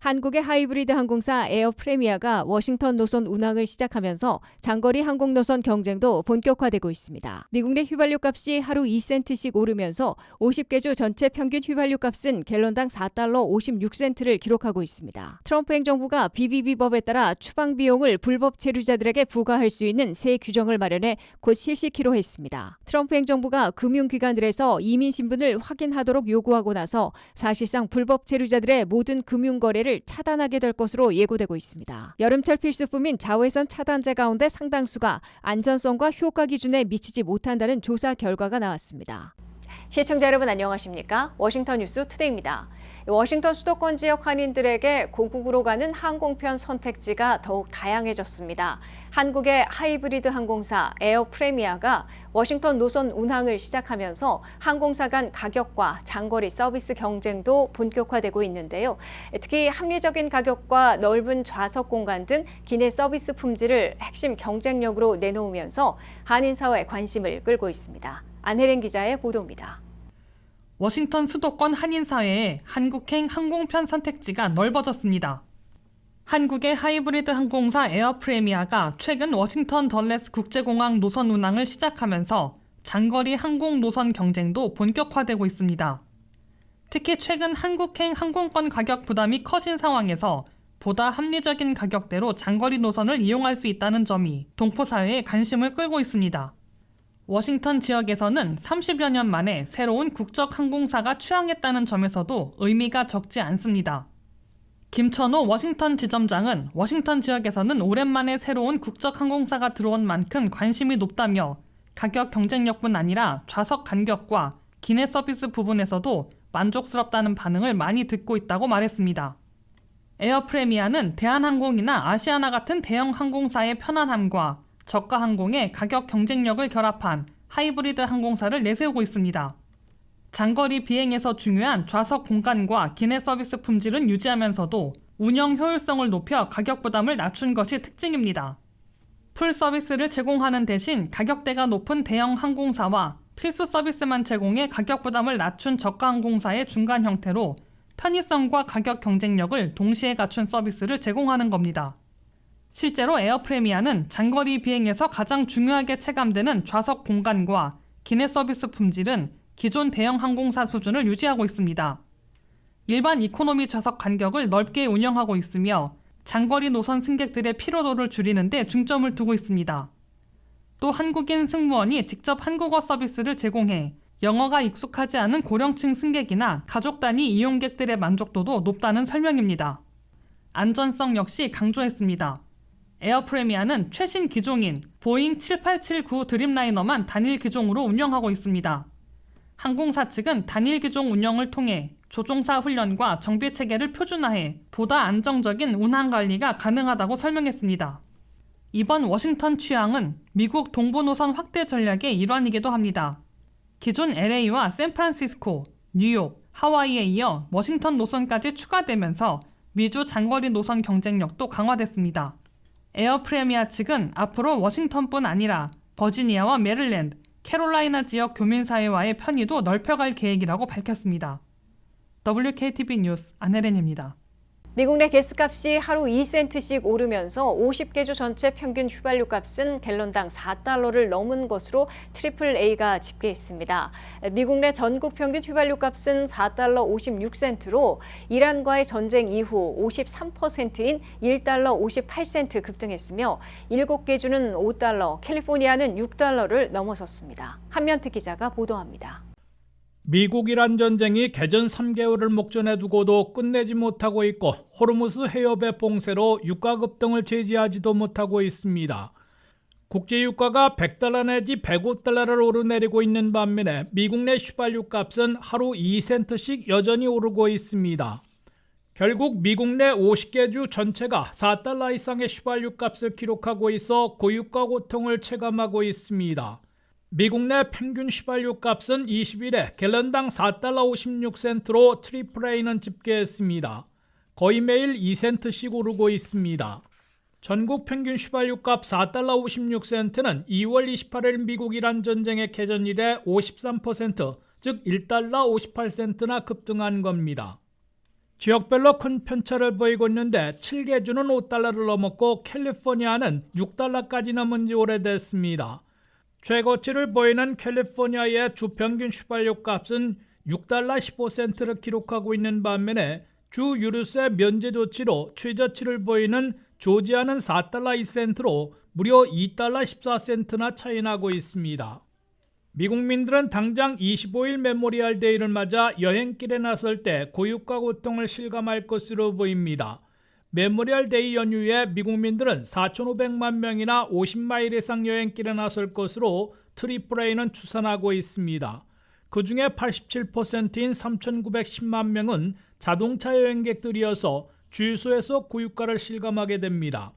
한국의 하이브리드 항공사 에어프레미아가 워싱턴 노선 운항을 시작하면서 장거리 항공 노선 경쟁도 본격화되고 있습니다. 미국 내 휘발유 값이 하루 2센트씩 오르면서 50개 주 전체 평균 휘발유 값은 갤런당 4달러 56센트를 기록하고 있습니다. 트럼프 행정부가 BBB법에 따라 추방 비용을 불법 체류자들에게 부과할 수 있는 새 규정을 마련해 곧 실시키로 했습니다. 트럼프 행정부가 금융기관들에서 이민 신분을 확인하도록 요구하고 나서 사실상 불법 체류자들의 모든 금융 거래를 차단하게 될 것으로 예고되고 있습니다. 여름철 필수품인 자외선 차단제 가운데 상당수가 안전성과 효과 기준에 미치지 못한다는 조사 결과가 나왔습니다. 시청자 여러분 안녕하십니까? 워싱턴 뉴스 투데이입니다. 워싱턴 수도권 지역 한인들에게 고국으로 가는 항공편 선택지가 더욱 다양해졌습니다. 한국의 하이브리드 항공사 에어프레미아가 워싱턴 노선 운항을 시작하면서 항공사 간 가격과 장거리 서비스 경쟁도 본격화되고 있는데요. 특히 합리적인 가격과 넓은 좌석 공간 등 기내 서비스 품질을 핵심 경쟁력으로 내놓으면서 한인사회의 관심을 끌고 있습니다. 안혜린 기자의 보도입니다. 워싱턴 수도권 한인사회에 한국행 항공편 선택지가 넓어졌습니다. 한국의 하이브리드 항공사 에어프레미아가 최근 워싱턴 덜레스 국제공항 노선 운항을 시작하면서 장거리 항공 노선 경쟁도 본격화되고 있습니다. 특히 최근 한국행 항공권 가격 부담이 커진 상황에서 보다 합리적인 가격대로 장거리 노선을 이용할 수 있다는 점이 동포사회의 관심을 끌고 있습니다. 워싱턴 지역에서는 30여 년 만에 새로운 국적 항공사가 취항했다는 점에서도 의미가 적지 않습니다. 김천호 워싱턴 지점장은 워싱턴 지역에서는 오랜만에 새로운 국적 항공사가 들어온 만큼 관심이 높다며 가격 경쟁력뿐 아니라 좌석 간격과 기내 서비스 부분에서도 만족스럽다는 반응을 많이 듣고 있다고 말했습니다. 에어프레미아는 대한항공이나 아시아나 같은 대형 항공사의 편안함과 저가 항공의 가격 경쟁력을 결합한 하이브리드 항공사를 내세우고 있습니다. 장거리 비행에서 중요한 좌석 공간과 기내 서비스 품질은 유지하면서도 운영 효율성을 높여 가격 부담을 낮춘 것이 특징입니다. 풀 서비스를 제공하는 대신 가격대가 높은 대형 항공사와 필수 서비스만 제공해 가격 부담을 낮춘 저가 항공사의 중간 형태로 편의성과 가격 경쟁력을 동시에 갖춘 서비스를 제공하는 겁니다. 실제로 에어프레미아는 장거리 비행에서 가장 중요하게 체감되는 좌석 공간과 기내 서비스 품질은 기존 대형 항공사 수준을 유지하고 있습니다. 일반 이코노미 좌석 간격을 넓게 운영하고 있으며 장거리 노선 승객들의 피로도를 줄이는 데 중점을 두고 있습니다. 또 한국인 승무원이 직접 한국어 서비스를 제공해 영어가 익숙하지 않은 고령층 승객이나 가족 단위 이용객들의 만족도도 높다는 설명입니다. 안전성 역시 강조했습니다. 에어프레미아는 최신 기종인 보잉 7879 드림라이너만 단일 기종으로 운영하고 있습니다. 항공사 측은 단일 기종 운영을 통해 조종사 훈련과 정비 체계를 표준화해 보다 안정적인 운항 관리가 가능하다고 설명했습니다. 이번 워싱턴 취항은 미국 동부 노선 확대 전략의 일환이기도 합니다. 기존 LA와 샌프란시스코, 뉴욕, 하와이에 이어 워싱턴 노선까지 추가되면서 미주 장거리 노선 경쟁력도 강화됐습니다. 에어프레미아 측은 앞으로 워싱턴뿐 아니라 버지니아와 메릴랜드, 캐롤라이나 지역 교민사회와의 편의도 넓혀갈 계획이라고 밝혔습니다. WKTV 뉴스 안혜린입니다. 미국 내 가스값이 하루 2센트씩 오르면서 50개 주 전체 평균 휘발유 값은 갤런당 4달러를 넘은 것으로 AAA가 집계했습니다. 미국 내 전국 평균 휘발유 값은 4달러 56센트로 이란과의 전쟁 이후 53%인 1달러 58센트 급등했으며 7개 주는 5달러, 캘리포니아는 6달러를 넘어섰습니다. 한면태 기자가 보도합니다. 미국-이란 전쟁이 개전 3개월을 목전에 두고도 끝내지 못하고 있고 호르무즈 해협의 봉쇄로 유가 급등을 제지하지도 못하고 있습니다. 국제유가가 100달러 내지 105달러를 오르내리고 있는 반면에 미국 내 휘발유 값은 하루 2센트씩 여전히 오르고 있습니다. 결국 미국 내 50개 주 전체가 4달러 이상의 휘발유 값을 기록하고 있어 고유가 고통을 체감하고 있습니다. 미국 내 평균 휘발유 값은 20일에 갤런당 4달러 56센트로 AAA는 집계했습니다. 거의 매일 2센트씩 오르고 있습니다. 전국 평균 휘발유 값 4달러 56센트는 2월 28일 미국-이란 전쟁의 개전 이래 53%, 즉 1달러 58센트나 급등한 겁니다. 지역별로 큰 편차를 보이고 있는데 7개 주는 5달러를 넘었고 캘리포니아는 6달러까지 넘은 지 오래됐습니다. 최고치를 보이는 캘리포니아의 주평균 휘발유 값은 6달러 15센트를 기록하고 있는 반면에 주 유류세 면제 조치로 최저치를 보이는 조지아는 4달러 2센트로 무려 2달러 14센트나 차이 나고 있습니다. 미국민들은 당장 25일 메모리얼 데이를 맞아 여행길에 나설 때 고육과 고통을 실감할 것으로 보입니다. 메모리얼 데이 연휴에 미국민들은 4,500만 명이나 50마일 이상 여행길에 나설 것으로 트리플A는 추산하고 있습니다. 그 중에 87%인 3,910만 명은 자동차 여행객들이어서 주유소에서 고유가를 실감하게 됩니다.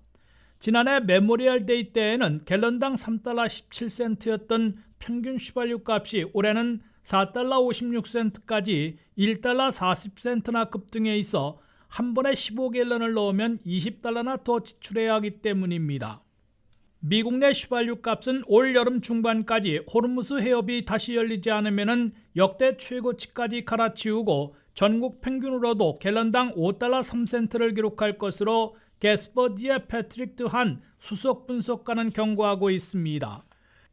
지난해 메모리얼 데이 때에는 갤런당 3달러 17센트였던 평균 휘발유 값이 올해는 4달러 56센트까지 1달러 40센트나 급등해 있어 한 번에 15갤런을 넣으면 20달러나 더 지출해야 하기 때문입니다. 미국 내 휘발유 값은 올 여름 중반까지 호르무즈 해협이 다시 열리지 않으면 역대 최고치까지 갈아치우고 전국 평균으로도 갤런당 5달러 3센트를 기록할 것으로 게스버디의 패트릭 드한 수석 분석가는 경고하고 있습니다.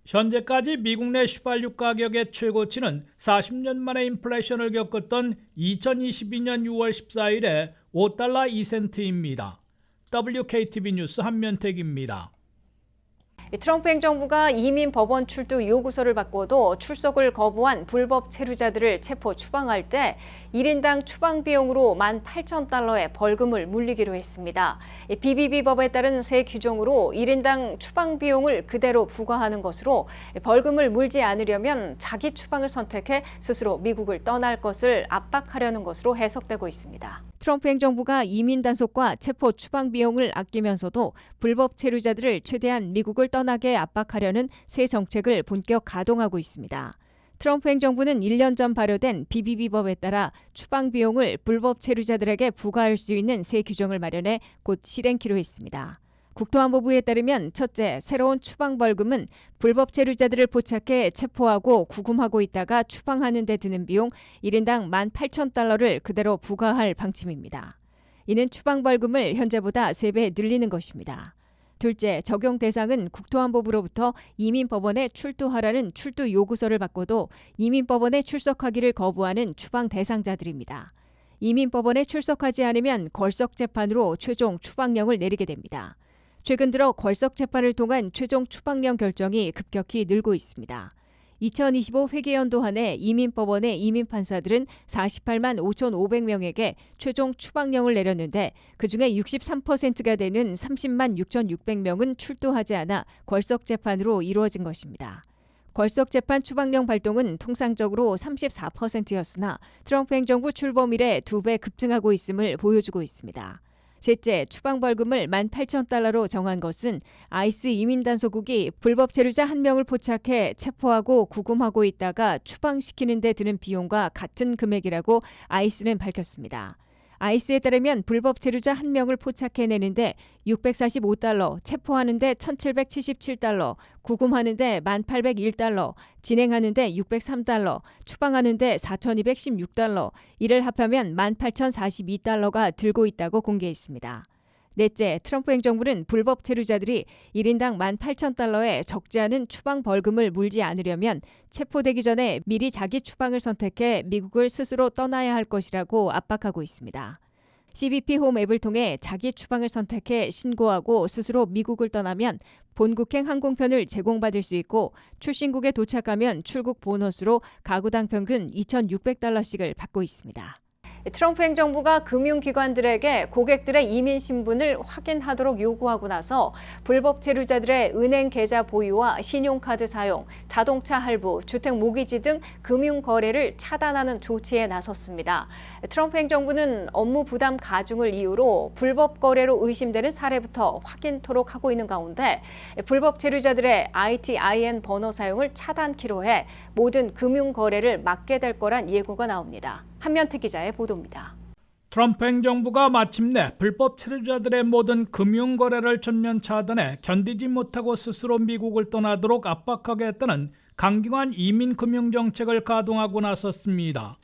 현재까지 미국 내 휘발유 가격의 최고치는 40년 만에 인플레이션을 겪었던 2022년 6월 14일에 5달러 2센트입니다. WKTV 뉴스 한면택입니다. 트럼프 행정부가 이민 법원 출두 요구서를 받고도 출석을 거부한 불법 체류자들을 체포 추방할 때 1인당 추방 비용으로 18,000달러의 벌금을 물리기로 했습니다. BBB법에 따른 새 규정으로 1인당 추방 비용을 그대로 부과하는 것으로 벌금을 물지 않으려면 자기 추방을 선택해 스스로 미국을 떠날 것을 압박하려는 것으로 해석되고 있습니다. 트럼프 행정부가 이민 단속과 체포 추방 비용을 아끼면서도 불법 체류자들을 최대한 미국을 떠나게 압박하려는 새 정책을 본격 가동하고 있습니다. 트럼프 행정부는 1년 전 발효된 BBB법에 따라 추방 비용을 불법 체류자들에게 부과할 수 있는 새 규정을 마련해 곧 실행키로 했습니다. 국토안보부에 따르면 첫째, 새로운 추방 벌금은 불법 체류자들을 포착해 체포하고 구금하고 있다가 추방하는 데 드는 비용 1인당 18,000달러를 그대로 부과할 방침입니다. 이는 추방 벌금을 현재보다 3배 늘리는 것입니다. 둘째, 적용 대상은 국토안보부로부터 이민법원에 출두하라는 출두 요구서를 받고도 이민법원에 출석하기를 거부하는 추방 대상자들입니다. 이민법원에 출석하지 않으면 걸석재판으로 최종 추방령을 내리게 됩니다. 최근 들어 걸석재판을 통한 최종 추방령 결정이 급격히 늘고 있습니다. 2025 회계연도 한 해 이민법원의 이민판사들은 48만 5,500명에게 최종 추방령을 내렸는데 그중에 63%가 되는 30만 6,600명은 출두하지 않아 걸석재판으로 이루어진 것입니다. 걸석재판 추방령 발동은 통상적으로 34%였으나 트럼프 행정부 출범 이래 2배 급증하고 있음을 보여주고 있습니다. 셋째, 추방벌금을 18,000달러로 정한 것은 아이스 이민단속국이 불법 체류자 1명을 포착해 체포하고 구금하고 있다가 추방시키는 데 드는 비용과 같은 금액이라고 아이스는 밝혔습니다. 아이스에 따르면 불법 체류자 1명을 포착해내는데 645달러, 체포하는데 1,777달러, 구금하는데 1,801달러, 진행하는데 603달러, 추방하는데 4,216달러, 이를 합하면 18,042달러가 들고 있다고 공개했습니다. 넷째, 트럼프 행정부는 불법 체류자들이 1인당 18,000달러의 적지 않은 추방 벌금을 물지 않으려면 체포되기 전에 미리 자기 추방을 선택해 미국을 스스로 떠나야 할 것이라고 압박하고 있습니다. CBP 홈 앱을 통해 자기 추방을 선택해 신고하고 스스로 미국을 떠나면 본국행 항공편을 제공받을 수 있고 출신국에 도착하면 출국 보너스로 가구당 평균 2,600달러씩을 받고 있습니다. 트럼프 행정부가 금융기관들에게 고객들의 이민 신분을 확인하도록 요구하고 나서 불법 체류자들의 은행 계좌 보유와 신용카드 사용, 자동차 할부, 주택 모기지 등 금융 거래를 차단하는 조치에 나섰습니다. 트럼프 행정부는 업무 부담 가중을 이유로 불법 거래로 의심되는 사례부터 확인토록 하고 있는 가운데 불법 체류자들의 ITIN 번호 사용을 차단키로 해 모든 금융 거래를 막게 될 거란 예고가 나옵니다. 한면택 기자의 보도입니다. 트럼프 행정부가 마침내 불법 체류자들의 모든 금융 거래를 전면 차단해 견디지 못하고 스스로 미국을 떠나도록 압박하겠다는 강경한 이민 금융 정책을 가동하고 나섰습니다.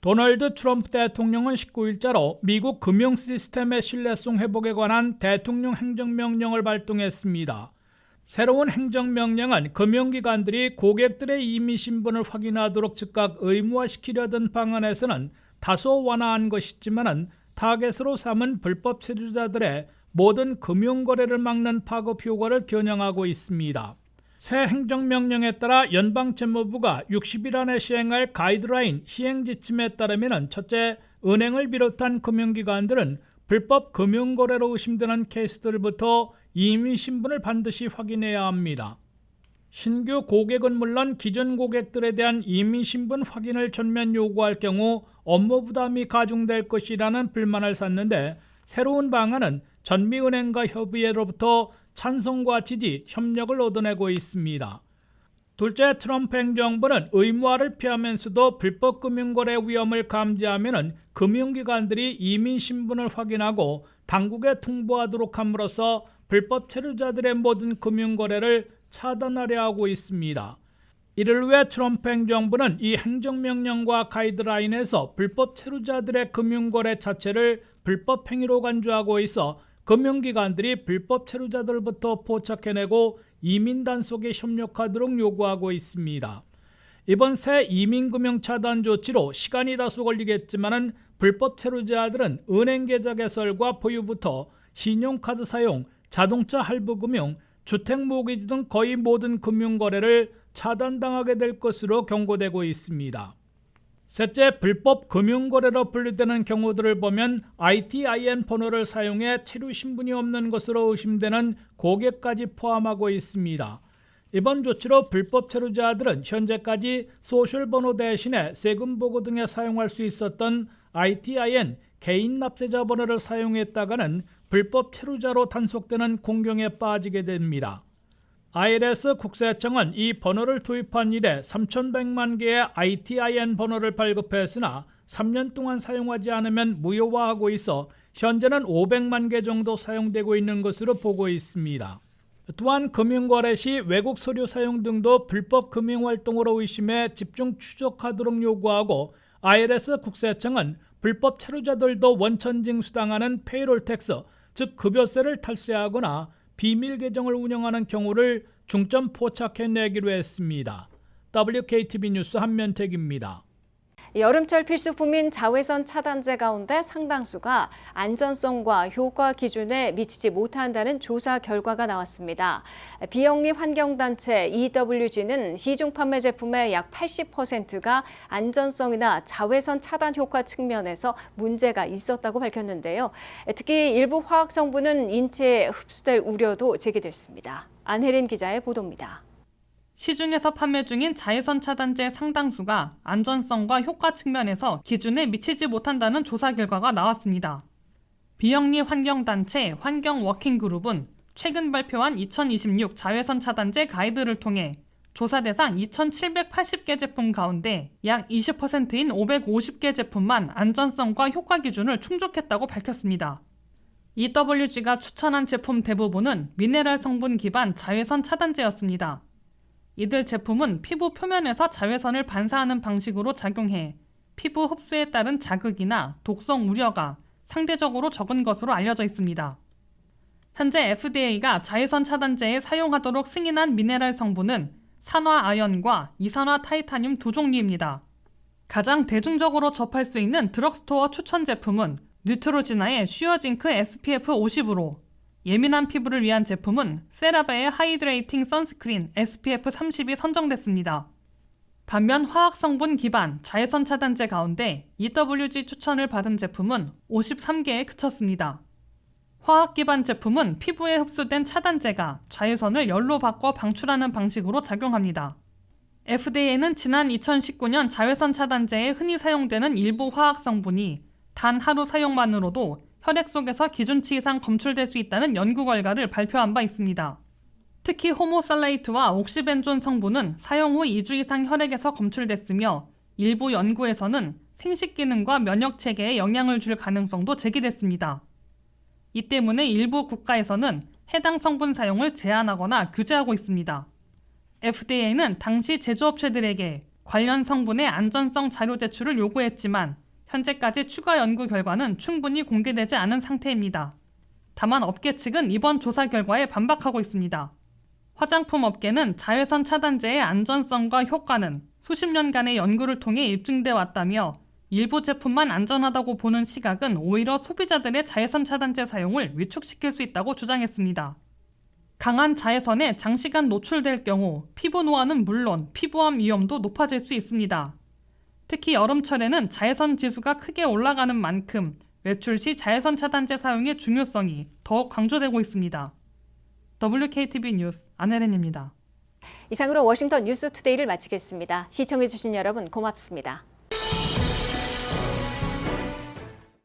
도널드 트럼프 대통령은 19일자로 미국 금융 시스템의 신뢰성 회복에 관한 대통령 행정명령을 발동했습니다. 새로운 행정명령은 금융기관들이 고객들의 이미 신분을 확인하도록 즉각 의무화시키려던 방안에서는 다소 완화한 것이지만 타겟으로 삼은 불법 체류자들의 모든 금융거래를 막는 파급 효과를 겨냥하고 있습니다. 새 행정명령에 따라 연방재무부가 60일 안에 시행할 가이드라인 시행지침에 따르면 첫째, 은행을 비롯한 금융기관들은 불법 금융거래로 의심되는 케이스들부터 이미 신분을 반드시 확인해야 합니다. 신규 고객은 물론 기존 고객들에 대한 이미 신분 확인을 전면 요구할 경우 업무 부담이 가중될 것이라는 불만을 샀는데 새로운 방안은 전미은행과 협의회로부터 찬성과 지지, 협력을 얻어내고 있습니다. 둘째, 트럼프 행정부는 의무화를 피하면서도 불법 금융거래 위험을 감지하면 금융기관들이 이민 신분을 확인하고 당국에 통보하도록 함으로써 불법 체류자들의 모든 금융거래를 차단하려 하고 있습니다. 이를 위해 트럼프 행정부는 이 행정명령과 가이드라인에서 불법 체류자들의 금융거래 자체를 불법 행위로 간주하고 있어 금융기관들이 불법 체류자들부터 포착해내고 이민 단속에 협력하도록 요구하고 있습니다. 이번 새 이민금융 차단 조치로 시간이 다소 걸리겠지만 불법 체류자들은 은행 계좌 개설과 보유부터 신용카드 사용, 자동차 할부금융, 주택모기지 등 거의 모든 금융거래를 차단당하게 될 것으로 경고되고 있습니다. 셋째, 불법 금융거래로 분류되는 경우들을 보면 ITIN 번호를 사용해 체류 신분이 없는 것으로 의심되는 고객까지 포함하고 있습니다. 이번 조치로 불법 체류자들은 현재까지 소셜 번호 대신에 세금 보고 등에 사용할 수 있었던 ITIN 개인 납세자 번호를 사용했다가는 불법 체류자로 단속되는 공경에 빠지게 됩니다. IRS 국세청은 이 번호를 도입한 이래 3,100만 개의 ITIN 번호를 발급했으나 3년 동안 사용하지 않으면 무효화하고 있어 현재는 500만 개 정도 사용되고 있는 것으로 보고 있습니다. 또한 금융거래 시 외국 서류 사용 등도 불법 금융활동으로 의심해 집중 추적하도록 요구하고 IRS 국세청은 불법 체류자들도 원천 징수당하는 페이롤 텍스, 즉 급여세를 탈세하거나 비밀 계정을 운영하는 경우를 중점 포착해내기로 했습니다. WKTV 뉴스 한면택입니다. 여름철 필수품인 자외선 차단제 가운데 상당수가 안전성과 효과 기준에 미치지 못한다는 조사 결과가 나왔습니다. 비영리 환경단체 EWG는 시중 판매 제품의 약 80%가 안전성이나 자외선 차단 효과 측면에서 문제가 있었다고 밝혔는데요. 특히 일부 화학 성분은 인체에 흡수될 우려도 제기됐습니다. 안혜린 기자의 보도입니다. 시중에서 판매 중인 자외선 차단제 상당수가 안전성과 효과 측면에서 기준에 미치지 못한다는 조사 결과가 나왔습니다. 비영리 환경단체 환경워킹그룹은 최근 발표한 2026 자외선 차단제 가이드를 통해 조사 대상 2,780개 제품 가운데 약 20%인 550개 제품만 안전성과 효과 기준을 충족했다고 밝혔습니다. EWG가 추천한 제품 대부분은 미네랄 성분 기반 자외선 차단제였습니다. 이들 제품은 피부 표면에서 자외선을 반사하는 방식으로 작용해 피부 흡수에 따른 자극이나 독성 우려가 상대적으로 적은 것으로 알려져 있습니다. 현재 FDA가 자외선 차단제에 사용하도록 승인한 미네랄 성분은 산화아연과 이산화 타이타늄 두 종류입니다. 가장 대중적으로 접할 수 있는 드럭스토어 추천 제품은 뉴트로지나의 슈어징크 SPF 50으로 예민한 피부를 위한 제품은 세라베의 하이드레이팅 선스크린 SPF 30이 선정됐습니다. 반면 화학 성분 기반 자외선 차단제 가운데 EWG 추천을 받은 제품은 53개에 그쳤습니다. 화학 기반 제품은 피부에 흡수된 차단제가 자외선을 열로 바꿔 방출하는 방식으로 작용합니다. FDA는 지난 2019년 자외선 차단제에 흔히 사용되는 일부 화학 성분이 단 하루 사용만으로도 혈액 속에서 기준치 이상 검출될 수 있다는 연구 결과를 발표한 바 있습니다. 특히 호모살레이트와 옥시벤존 성분은 사용 후 2주 이상 혈액에서 검출됐으며 일부 연구에서는 생식 기능과 면역 체계에 영향을 줄 가능성도 제기됐습니다. 이 때문에 일부 국가에서는 해당 성분 사용을 제한하거나 규제하고 있습니다. FDA는 당시 제조업체들에게 관련 성분의 안전성 자료 제출을 요구했지만 현재까지 추가 연구 결과는 충분히 공개되지 않은 상태입니다. 다만 업계 측은 이번 조사 결과에 반박하고 있습니다. 화장품 업계는 자외선 차단제의 안전성과 효과는 수십 년간의 연구를 통해 입증돼 왔다며 일부 제품만 안전하다고 보는 시각은 오히려 소비자들의 자외선 차단제 사용을 위축시킬 수 있다고 주장했습니다. 강한 자외선에 장시간 노출될 경우 피부 노화는 물론 피부암 위험도 높아질 수 있습니다. 특히 여름철에는 자외선 지수가 크게 올라가는 만큼 외출 시 자외선 차단제 사용의 중요성이 더욱 강조되고 있습니다. WKTV 뉴스 안혜린입니다. 이상으로 워싱턴 뉴스투데이를 마치겠습니다. 시청해주신 여러분 고맙습니다.